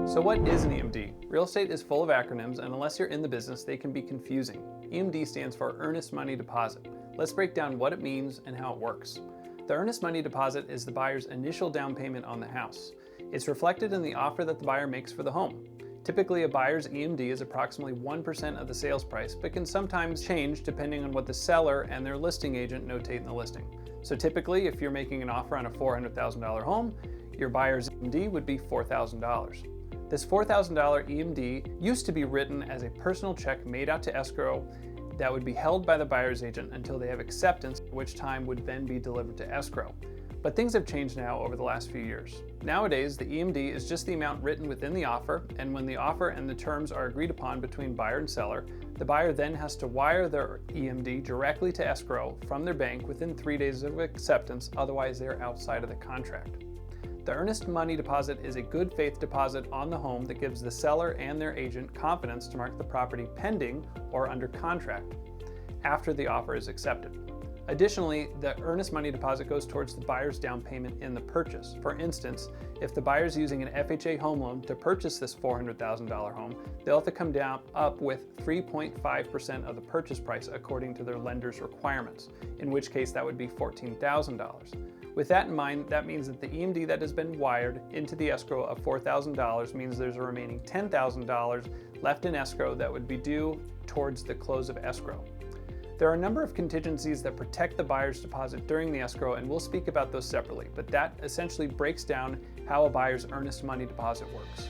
So what is an EMD? Real estate is full of acronyms, and unless you're in the business, they can be confusing. EMD stands for Earnest Money Deposit. Let's break down what it means and how it works. The Earnest Money Deposit is the buyer's initial down payment on the house. It's reflected in the offer that the buyer makes for the home. Typically, a buyer's EMD is approximately 1% of the sales price, but can sometimes change depending on what the seller and their listing agent notate in the listing. So typically, if you're making an offer on a $400,000 home, your buyer's EMD would be $4,000. This $4,000 EMD used to be written as a personal check made out to escrow that would be held by the buyer's agent until they have acceptance, which time would then be delivered to escrow. But things have changed now over the last few years. Nowadays, the EMD is just the amount written within the offer, and when the offer and the terms are agreed upon between buyer and seller, the buyer then has to wire their EMD directly to escrow from their bank within 3 days of acceptance, otherwise they're outside of the contract. The Earnest Money Deposit is a good faith deposit on the home that gives the seller and their agent confidence to mark the property pending or under contract after the offer is accepted. Additionally, the Earnest Money Deposit goes towards the buyer's down payment in the purchase. For instance, if the buyer is using an FHA home loan to purchase this $400,000 home, they'll have to come down up with 3.5% of the purchase price according to their lender's requirements, in which case that would be $14,000. With that in mind, that means that the EMD that has been wired into the escrow of $4,000 means there's a remaining $10,000 left in escrow that would be due towards the close of escrow. There are a number of contingencies that protect the buyer's deposit during the escrow, and we'll speak about those separately, but that essentially breaks down how a buyer's earnest money deposit works.